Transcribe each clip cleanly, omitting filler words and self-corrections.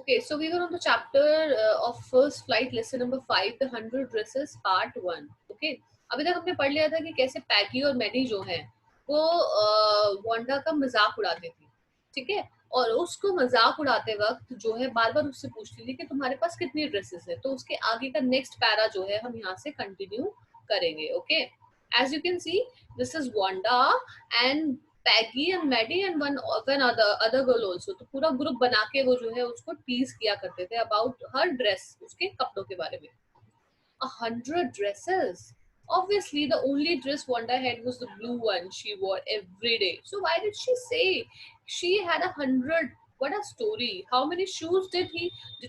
Okay, so we were on the chapter of first flight, lesson number 5, the 100 dresses, part 1. Okay, अभी तक हमने पढ़ लिया था कि कैसे पैगी और मैडी जो है वो वांडा का मजाक उड़ाती थी, ठीक है। और उसको मजाक उड़ाते वक्त जो है बार बार उससे पूछती थी कि तुम्हारे पास कितनी ड्रेसेस है। तो उसके आगे का नेक्स्ट पैरा जो है हम यहाँ से कंटिन्यू करेंगे। Okay, as you can see, this is Wanda and Peggy and Maddy and one other girl also. तो पूरा ग्रुप बना के वो जो है उसको टीज किया करते थे अबाउट हर ड्रेस, उसके कपड़ों के बारे में। 100 dresses. Obviously, the only dress Wanda had was the blue one she wore every day. So why did she say she had 100? What a story! How many shoes did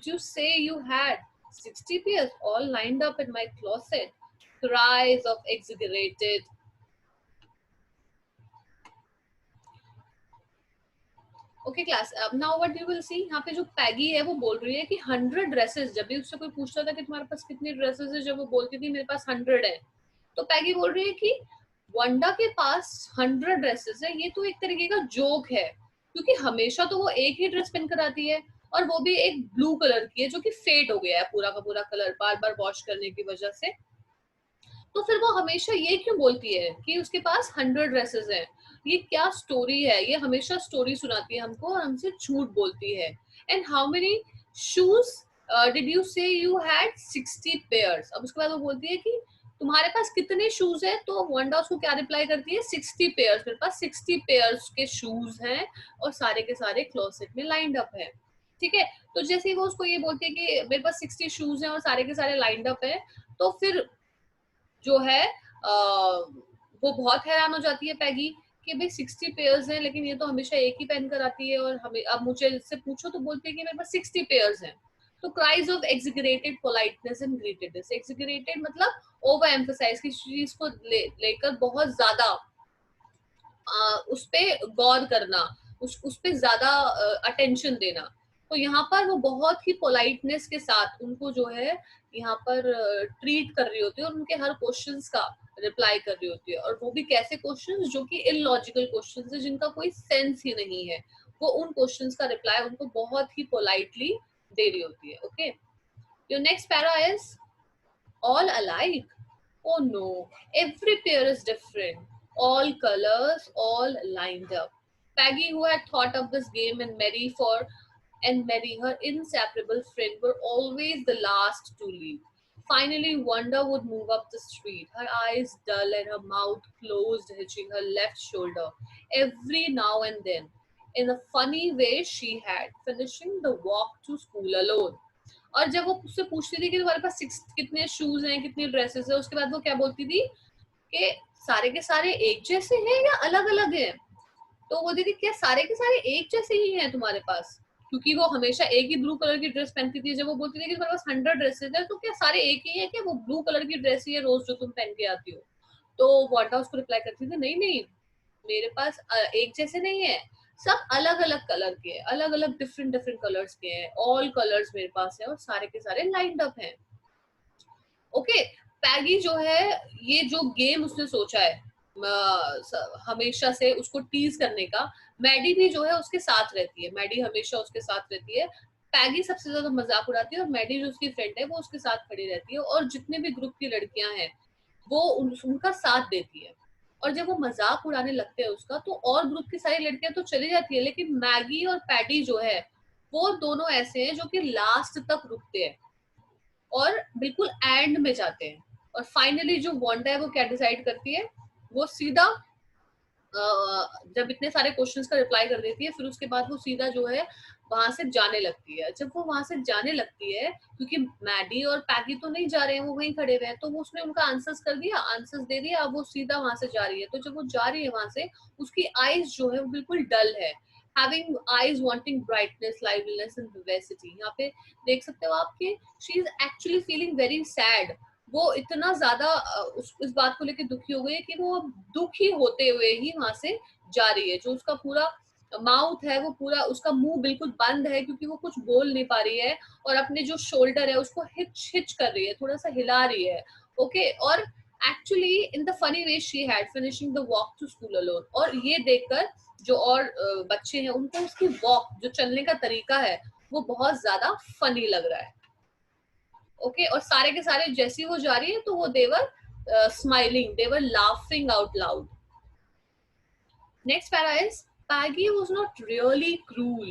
you say you had? 60 pairs, all lined up in my closet. Cries of exaggerated. Okay class, अब now what you will see, यहाँ पे जो पैगी है वो बोल रही है कि 100 ड्रेसेस। जब भी उससे कोई पूछता था कि तुम्हारे पास कितनी ड्रेसेस है, जब वो बोलती थी मेरे पास 100 है, तो पैगी बोल रही है कि वंडा के पास 100 ड्रेसेस है। ये तो एक तरीके का जोक है, क्योंकि हमेशा तो वो एक ही ड्रेस पहन कर आती है, और वो भी एक ब्लू कलर की है जो कि फेड हो गया है पूरा का पूरा कलर बार बार वॉश करने की वजह से। तो फिर वो हमेशा ये क्यों बोलती है कि उसके पास 100 ड्रेसेस हैं? ये क्या स्टोरी है? ये हमेशा स्टोरी सुनाती है हमको और हमसे झूठ बोलती है। And how many shoes did you से यू हैड? 60 पेयर्स। अब उसके बाद वो बोलती है कि तुम्हारे पास कितने शूज है? तो वंडा उसको क्या रिप्लाई करती है? 60 पेयर्स। मेरे पास 60 पेयर्स के शूज हैं और सारे के सारे क्लोसेट में लाइंड अप है, ठीक है। तो जैसे ही वो उसको ये बोलती है कि मेरे पास 60 शूज हैं और सारे के सारे लाइंड अप है, तो फिर जो है वो बहुत हैरान हो जाती है पैगी कि भाई 60 पेयर्स हैं, लेकिन ये तो हमेशा एक ही पहन कर आती है, और हमें अब मुझे इससे पूछो तो बोलती है कि मेरे पास 60 पेयर्स हैं। तो क्राइज ऑफ एक्सिगरेटेड पोलाइटनेस एंड ग्रीटेडनेस। एक्सिगरेटेड मतलब ओवर एम्फसाइज, की चीज को लेकर बहुत ज्यादा उस पे गौर करना, उस पे ज्यादा अटेंशन देना। तो यहाँ पर वो बहुत ही पोलाइटनेस के साथ उनको जो है यहाँ पर ट्रीट कर रही होती है और उनके हर क्वेश्चंस का रिप्लाई कर रही होती है। और वो भी कैसे क्वेश्चंस जो कि इलॉजिकल क्वेश्चंस है, जिनका कोई सेंस ही नहीं है, वो उन क्वेश्चंस का रिप्लाई उनको बहुत ही पोलाइटली दे रही होती है। Okay, your next para is all alike. Oh no, every pair is different. All colors, all lined up. Peggy, who had thought of this game, and Mary, her inseparable friend, were always the last to leave. Finally, Wanda would move up the street, her eyes dull and her mouth closed, hitching her left shoulder every now and then, in a funny way she had, finishing the walk to school alone. और जब वो उससे पूछती थी कि तुम्हारे पास कितने shoes हैं, कितनी ड्रेसेस है, उसके बाद वो क्या बोलती थी कि सारे के सारे एक जैसे हैं या अलग अलग हैं? तो वो दीदी क्या सारे के सारे एक जैसे ही हैं तुम्हारे पास? क्योंकि वो हमेशा एक ही ब्लू कलर की ड्रेस पहनती थी। जब वो बोलती थी कि तुम्हारे पास 100 ड्रेसेस है, तो क्या सारे एक ही है? क्या वो ब्लू कलर की ड्रेस ही है रोज जो तुम पहन के आती हो? तो वाटा उसको रिप्लाई करती थी, नहीं नहीं, मेरे पास एक जैसे नहीं है, सब अलग अलग कलर के हैं, अलग अलग डिफरेंट डिफरेंट कलर्स के हैं। ऑल कलर्स मेरे पास है और सारे के सारे लाइंड अप हैं। ओके, पैगी जो है, ये जो गेम उसने सोचा है हमेशा से उसको टीज करने का, मैडी भी जो है उसके साथ रहती है। मैडी हमेशा उसके साथ रहती है। पैगी सबसे ज्यादा मजाक उड़ाती है और मैडी जो उसकी फ्रेंड है वो उसके साथ खड़ी रहती है, और जितने भी ग्रुप की लड़कियां हैं वो उनका साथ देती है। और जब वो मजाक उड़ाने लगते हैं उसका, तो और ग्रुप की सारी लड़कियां तो चली जाती है, लेकिन मैगी और पैटी जो है वो दोनों ऐसे हैं जो कि लास्ट तक रुकते हैं और बिल्कुल एंड में जाते हैं। और फाइनली जो वांडा है वो क्या डिसाइड करती है, वो सीधा जब इतने सारे क्वेश्चंस का रिप्लाई कर देती है, फिर उसके बाद वो सीधा जो है वहां से जाने लगती है। जब वो वहां से जाने लगती है, क्योंकि मैडी और पैगी तो नहीं जा रहे हैं, वो वहीं खड़े हुए हैं, तो वो उसने उनका आंसर्स कर दिया, आंसर्स दे दिया, अब वो सीधा वहां से जा रही है। तो जब वो जा रही है वहां से, उसकी आईज जो है वो बिल्कुल डल है, having eyes wanting brightness, liveliness and vivacity. यहाँ पे देख सकते हो आपके, she is actually feeling very sad. वो इतना ज्यादा इस बात को लेकर दुखी हो गई है कि वो दुखी होते हुए ही वहां से जा रही है। जो उसका पूरा माउथ है वो पूरा, उसका मुंह बिल्कुल बंद है, क्योंकि वो कुछ बोल नहीं पा रही है, और अपने जो शोल्डर है उसको हिच हिच कर रही है, थोड़ा सा हिला रही है। ओके, और actually in the funny way she had finishing the walk to school alone. और ये देखकर जो और बच्चे हैं उनको उसकी वॉक, जो चलने का तरीका है, वो बहुत ज्यादा फनी लग रहा है। ओके और सारे के सारे जैसी वो जा रही है तो वो they're smiling, they're laughing out loud. Next para is Peggy was not really cruel.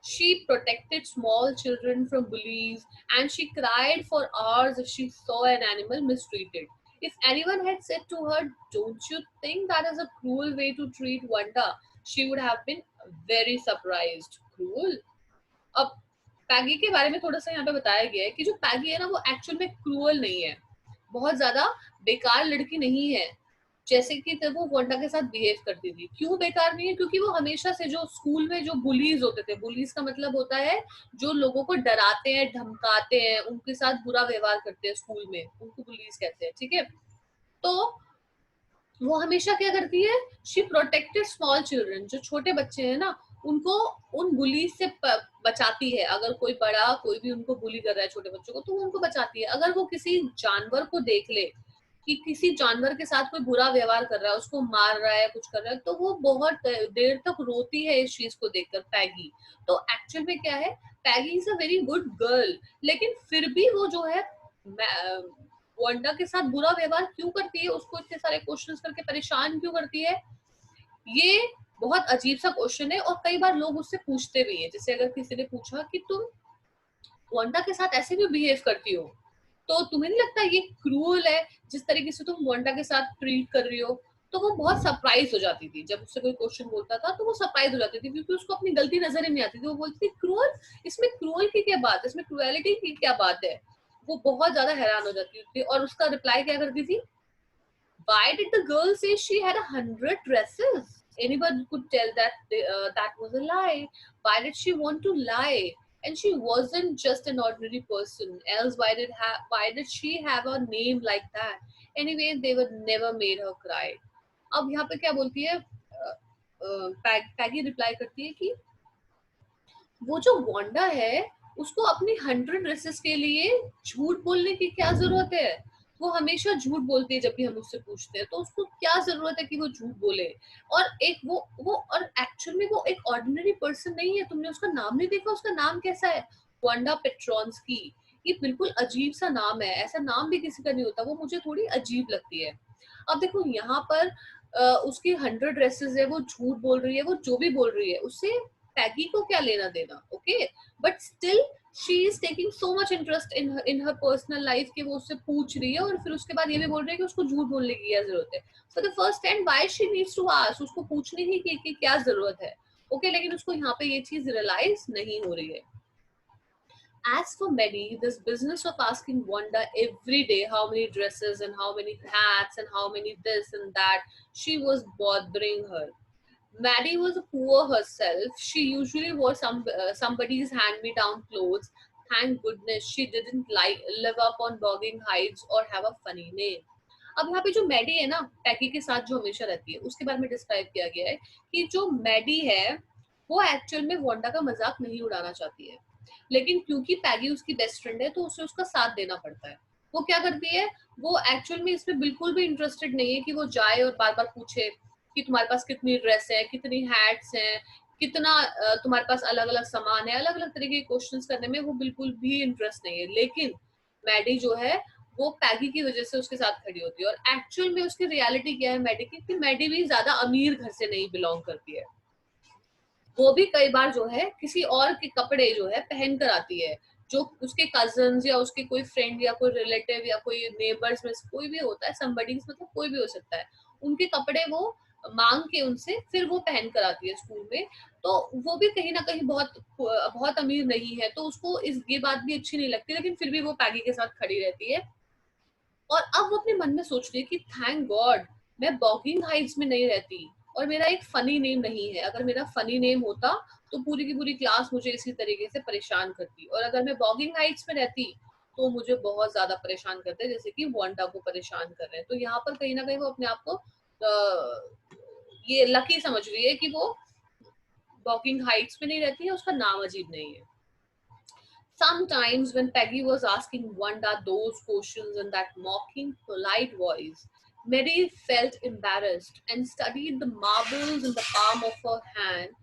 She protected small children from bullies and she cried for hours if she saw an animal mistreated. If anyone had said to her, "Don't you think that is a cruel way to treat Wanda?" she would have been very surprised. Cruel? अब पैगी के बारे में थोड़ा सा यहाँ पे बताया गया है कि जो पैगी है ना वो एक्चुअल में क्रूअल नहीं है, बहुत ज्यादा बेकार लड़की नहीं है जैसे कि तब वो वांडा के साथ बिहेव करती थी। क्यों बेकार नहीं है? क्योंकि वो हमेशा से जो स्कूल में जो बुलीज होते थे, बुलीज का मतलब होता है जो लोगों को डराते हैं, धमकाते हैं, उनके साथ बुरा व्यवहार करते हैं स्कूल में, उनको बुलीज कहते हैं, ठीक है। तो वो हमेशा क्या करती है, शी प्रोटेक्टेड स्मॉल चिल्ड्रन, जो छोटे बच्चे हैं ना उनको उन बुली से बचाती है। अगर कोई बड़ा कोई भी उनको बुली कर रहा है छोटे बच्चों को तो वो उनको बचाती है। अगर वो किसी जानवर को देख ले कि किसी जानवर के साथ कोई बुरा व्यवहार कर रहा है, उसको मार रहा है, कुछ कर रहा है, तो वो बहुत देर तक रोती है इस चीज को देखकर, पैगी। तो एक्चुअल में क्या है, Peggy is a very good girl, लेकिन फिर भी वो जो है वांडा के साथ बुरा व्यवहार क्यों करती है, उसको इतने सारे क्वेश्चंस करके परेशान क्यों करती है, ये बहुत अजीब सा क्वेश्चन है। और कई बार लोग उससे पूछते भी हैं, जैसे अगर किसी ने पूछा कि तुम वांडा के साथ ऐसे क्यों बिहेव करती हो, तो तुम्हें नहीं लगता ये क्रूअल है जिस तरीके से तुम वांडा के साथ ट्रीट कर रही हो? तो वो बहुत सरप्राइज हो जाती थी जब उससे कोई क्वेश्चन बोलता था, तो वो सरप्राइज हो जाती थी क्योंकि उसको अपनी गलती नजर ही नहीं आती थी। वो बोलती थी क्रूअल, इसमें क्रूअल की क्या बात है, इसमें क्रुएलिटी की क्या बात है। वो बहुत ज्यादा हैरान हो जाती थी और उसका रिप्लाई क्या करती थी, why did the girl say she had 100 dresses? Anyone could tell that that was a lie. Why did she want to lie? And she wasn't just an ordinary person. Else, why did she have a name like that? Anyway, they would never made her cry. अब यहाँ पे क्या बोलती है, पैगी reply करती है कि वो जो वांडा है उसको अपनी 100 ड्रेसेस के लिए झूठ बोलने की क्या जरूरत है? वो हमेशा झूठ बोलती है जब भी हम उससे पूछते हैं, तो उसको क्या जरूरत है कि वो झूठ बोले? और एक वो और एक्चुअल में वो एक ऑर्डिनरी पर्सन नहीं है। तुमने उसका नाम नहीं देखा? उसका नाम कैसा है, वांडा पेट्रोन्स्की। ये बिल्कुल अजीब सा नाम है, ऐसा नाम भी किसी का नहीं होता। वो मुझे थोड़ी अजीब लगती है। अब देखो यहाँ पर उसकी 100 ड्रेसेस है, वो झूठ बोल रही है, वो जो भी बोल रही है उससे पैगी को क्या लेना देना, okay. But still she is taking so much interest in her personal life कि वो उससे पूछ रही है और फिर उसके बाद ये भी बोल रही है कि उसको झूठ बोलने की क्या जरूरत है। For the first time why she needs to ask, उसको पूछने की क्या जरूरत है, ओके। लेकिन उसको यहाँ पे ये चीज रियलाइज नहीं हो रही है। As for Maddie, this business of asking Wanda every day how many dresses and how many hats and how many this and that, she was bothering her. Maddie was poor herself. She usually wore somebody's hand-me-down clothes. Thank goodness she didn't live up on bogging hides or have a funny name. अब यहाँ पे जो Maddie है ना, पैकी के साथ जो हमेशा रहती है, उसके बारे में डिस्क्राइब किया गया है कि जो मैडी है वो एक्चुअल में वांडा का मजाक नहीं उड़ाना चाहती है, लेकिन क्योंकि पैगी उसकी बेस्ट फ्रेंड है तो उसे उसका साथ देना पड़ता है। वो क्या करती है, वो एक्चुअल में इसमें बिल्कुल भी इंटरेस्टेड नहीं है कि वो जाए और बार बार पूछे कि तुम्हारे पास कितनी ड्रेस है, कितनी हैट्स हैं, कितना तुम्हारे पास अलग अलग सामान है, अलग अलग तरीके के क्वेश्चंस करने में वो बिल्कुल भी इंटरेस्ट नहीं है। लेकिन मैडी जो है वो पैगी की वजह से उसके साथ खड़ी होती है। और एक्चुअल में उसकी रियलिटी क्या है मैडी की, कि मैडी भी ज्यादा अमीर घर से नहीं बिलोंग करती है। वो भी कई बार जो है किसी और के कपड़े जो है पहन कर आती है, जो उसके कजन्स या उसके कोई फ्रेंड या कोई रिलेटिव या कोई नेबर्स में कोई भी होता है, समबडी मतलब कोई भी हो सकता है, उनके कपड़े वो मांग के उनसे फिर वो पहन कर आती है स्कूल में। तो वो भी कहीं ना कहीं बहुत बहुत अमीर नहीं है, तो उसको ये बात भी अच्छी नहीं लगती, लेकिन फिर भी वो पैगी के साथ खड़ी रहती है। और अब वो अपने मन में सोच रही है कि थैंक गॉड मैं बॉगिंग हाइट्स में नहीं रहती और मेरा एक फनी नेम नहीं है। अगर मेरा फनी नेम होता तो पूरी की पूरी क्लास मुझे इसी तरीके से परेशान करती, और अगर मैं बॉगिंग हाइट्स में रहती तो मुझे बहुत ज्यादा परेशान करते, जैसे कि वांडा को परेशान कर रहे हैं। तो यहाँ पर कहीं ना कहीं वो अपने आप को ये लकी समझ रही है कि वो बॉगिंग हाइट्स में नहीं रहती है, उसका नाम अजीब नहीं है। Sometimes, when Peggy was asking Wanda those questions in that mocking, polite voice, Mary felt embarrassed and studied the marbles in the palm of her hand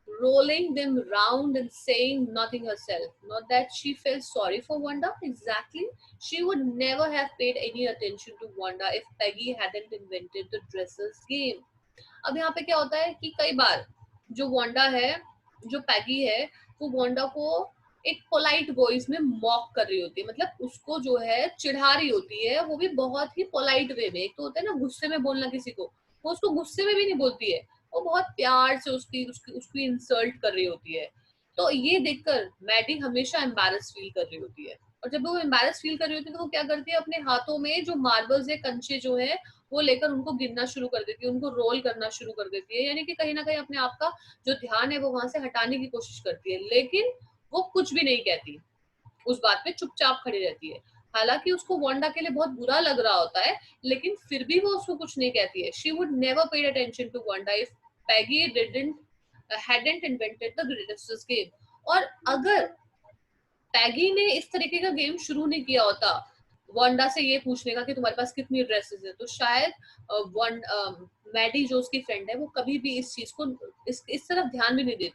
rolling them round and saying nothing herself. Not that she felt sorry for Wanda, exactly. She would never have paid any attention to Wanda if Peggy hadn't invented the dresses game. अब यहाँ पे क्या होता है कि कई बार जो Wanda है, जो पैगी है, वो वांडा को एक पोलाइट वॉइस में मॉक कर रही होती है, मतलब उसको जो है चिढ़ा रही होती है, वो भी बहुत ही पोलाइट वे में। एक तो होता है ना गुस्से में बोलना किसी को, वो उसको गुस्से में भी नहीं बोलती है, वो बहुत प्यार से उसकी उसकी उसकी इंसल्ट कर रही होती है। तो ये देखकर मैडी हमेशा एम्बैरस फील कर रही होती है, और जब वो एम्बैरस फील कर रही होती है तो वो क्या करती है, अपने हाथों में जो मार्बल्स है, कंचे जो है, वो लेकर उनको गिनना शुरू कर देती है, उनको रोल करना शुरू कर देती है, यानी कि कहीं ना कहीं अपने आप का जो ध्यान है वो वहां से हटाने की कोशिश करती है। लेकिन वो कुछ भी नहीं कहती, उस बात पे चुपचाप खड़ी रहती है। हालांकि उसको वांडा के लिए बहुत बुरा लग रहा होता है, लेकिन फिर भी वो उसको कुछ नहीं कहती है। She would never paid attention to Wanda if Peggy didn't hadn't invented the greatest game। और अगर पैगी ने इस तरीके का गेम शुरू नहीं किया होता वांडा से ये पूछने का कि तुम्हारे पास कितनी ड्रेसेस है, तो शायद मैडी जो उसकी फ्रेंड है वो कभी भी इस चीज को इस तरफ ध्यान भी नहीं देती।